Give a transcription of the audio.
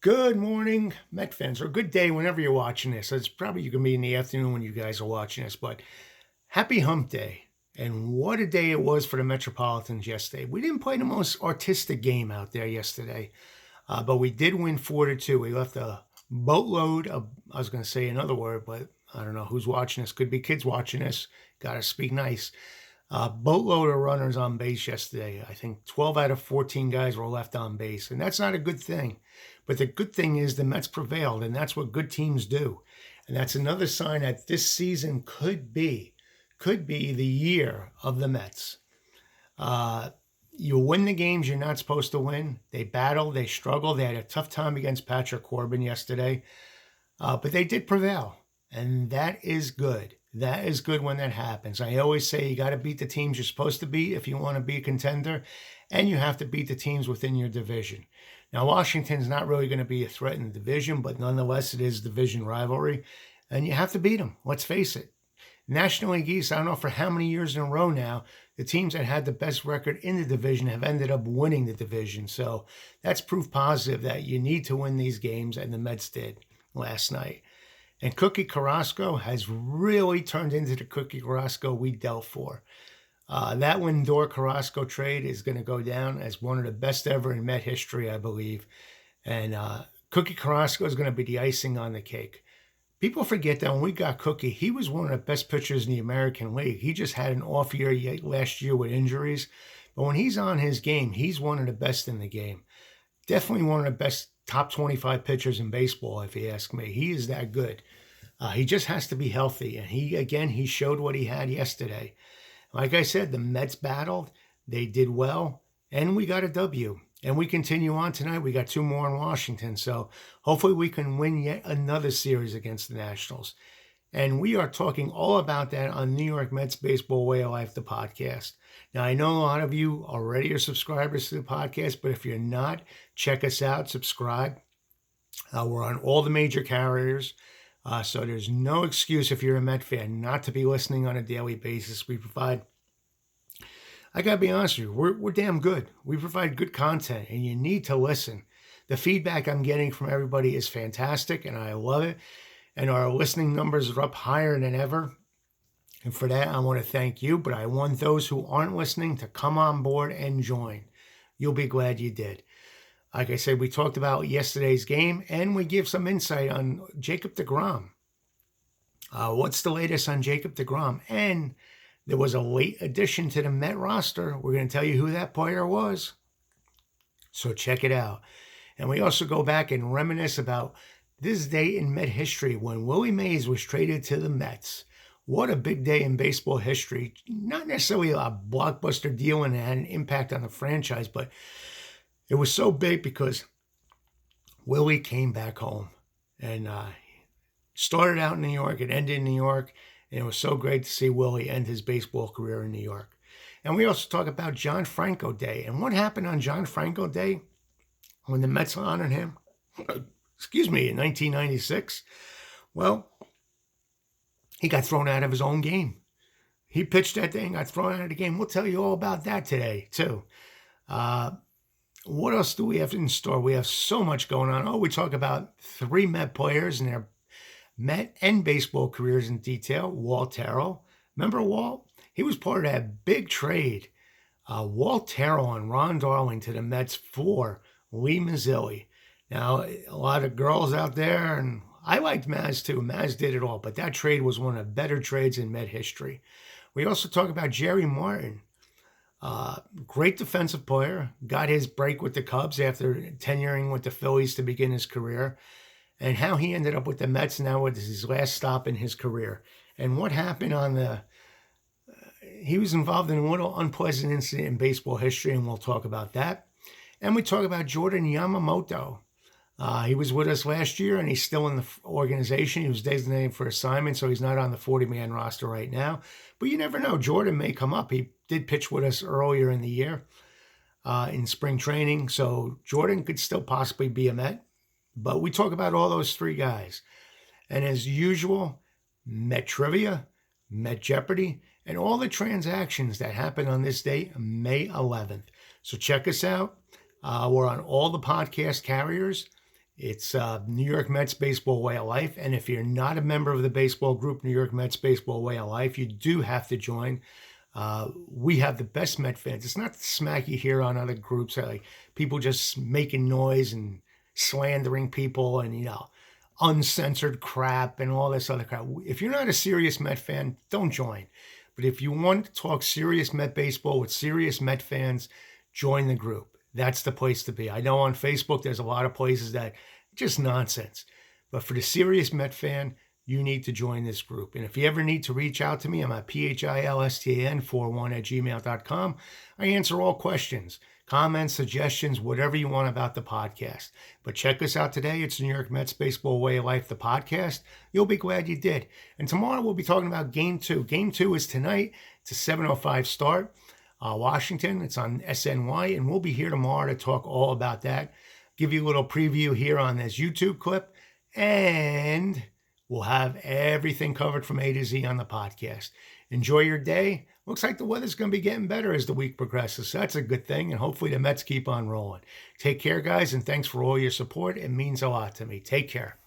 Good morning, Met fans, or good day whenever you're watching this. It's probably going to be in the afternoon when you guys are watching this, but happy hump day. And what a day it was for the Metropolitans yesterday. We didn't play the most artistic game out there yesterday, but we did win 4-2. We left a boatload of, I was going to say another word, but I don't know who's watching this. Could be kids watching this. Got to speak nice. Boatload of runners on base yesterday. I think 12 out of 14 guys were left on base, and that's not a good thing. But the good thing is the Mets prevailed, and that's what good teams do. And that's another sign that this season could be the year of the Mets. You win the games you're not supposed to win. They battled, they struggled, they had a tough time against Patrick Corbin yesterday, but they did prevail, and that is good. That is good when that happens. I always say you got to beat the teams you're supposed to beat if you want to be a contender, and you have to beat the teams within your division. Now, Washington's not really going to be a threat in the division, but nonetheless, it is division rivalry, and you have to beat them. Let's face it. National League East, I don't know for how many years in a row now, the teams that had the best record in the division have ended up winning the division. So that's proof positive that you need to win these games, and the Mets did last night. And Cookie Carrasco has really turned into the Cookie Carrasco we dealt for. That Lindor Carrasco trade is going to go down as one of the best ever in Met history, I believe. And Cookie Carrasco is going to be the icing on the cake. People forget that when we got Cookie, he was one of the best pitchers in the American League. He just had an off year last year with injuries. But when he's on his game, he's one of the best in the game. Definitely one of the best top 25 pitchers in baseball, if you ask me. He is that good. He just has to be healthy. And he showed what he had yesterday. Like I said, the Mets battled. They did well. And we got a W. And we continue on tonight. We got two more in Washington. So hopefully we can win yet another series against the Nationals. And we are talking all about that on New York Mets Baseball Way of Life, the podcast. Now, I know a lot of you already are subscribers to the podcast, but if you're not, check us out, subscribe. We're on all the major carriers. So there's no excuse if you're a Met fan not to be listening on a daily basis. I got to be honest with you, we're damn good. We provide good content, and you need to listen. The feedback I'm getting from everybody is fantastic, and I love it. And our listening numbers are up higher than ever. And for that, I want to thank you, but I want those who aren't listening to come on board and join. You'll be glad you did. Like I said, we talked about yesterday's game, and we give some insight on Jacob deGrom. What's the latest on Jacob deGrom? And there was a late addition to the Met roster. We're going to tell you who that player was. So check it out. And we also go back and reminisce about this day in Met history when Willie Mays was traded to the Mets. What a big day in baseball history. Not necessarily a blockbuster deal and it had an impact on the franchise, but it was so big because Willie came back home and started out in New York. It ended in New York. And it was so great to see Willie end his baseball career in New York. And we also talk about John Franco Day. And what happened on John Franco Day when the Mets honored him? In 1996. Well, he got thrown out of his own game. He pitched that day and got thrown out of the game. We'll tell you all about that today, too. What else do we have in store? We have so much going on. Oh, we talk about three Met players and their Met and baseball careers in detail. Walt Terrell. Remember Walt? He was part of that big trade. Walt Terrell and Ron Darling to the Mets for Lee Mazzilli. Now, a lot of girls out there, and I liked Maz too. Maz did it all, but that trade was one of the better trades in Met history. We also talk about Jerry Martin. Great defensive player. Got his break with the Cubs after tenuring with the Phillies to begin his career. And how he ended up with the Mets now with his last stop in his career. And what happened he was involved in a little unpleasant incident in baseball history, and we'll talk about that. And we talk about Jordan Yamamoto. He was with us last year, and he's still in the organization. He was designated for assignment, so he's not on the 40-man roster right now. But you never know. Jordan may come up. He did pitch with us earlier in the year in spring training, so Jordan could still possibly be a Met. But we talk about all those three guys. And as usual, Met Trivia, Met Jeopardy, and all the transactions that happened on this day, May 11th. So check us out. We're on all the podcast carriers. It's New York Mets Baseball Way of Life. And if you're not a member of the baseball group, New York Mets Baseball Way of Life, you do have to join. We have the best Met fans. It's not the smack you hear on other groups, like people just making noise and slandering people and, uncensored crap and all this other crap. If you're not a serious Met fan, don't join. But if you want to talk serious Met baseball with serious Met fans, join the group. That's the place to be. I know on Facebook there's a lot of places that just nonsense. But for the serious Met fan, you need to join this group. And if you ever need to reach out to me, I'm at philstan41@gmail.com. I answer all questions, comments, suggestions, whatever you want about the podcast. But check us out today. It's New York Mets Baseball Way of Life, the podcast. You'll be glad you did. And tomorrow we'll be talking about Game 2. Game 2 is tonight. It's a 7:05 start. Washington, it's on SNY, and we'll be here tomorrow to talk all about that. Give you a little preview here on this YouTube clip, and we'll have everything covered from A to Z on the podcast. Enjoy your day. Looks like the weather's going to be getting better as the week progresses, so that's a good thing, and hopefully the Mets keep on rolling. Take care, guys, and thanks for all your support. It means a lot to me. Take care.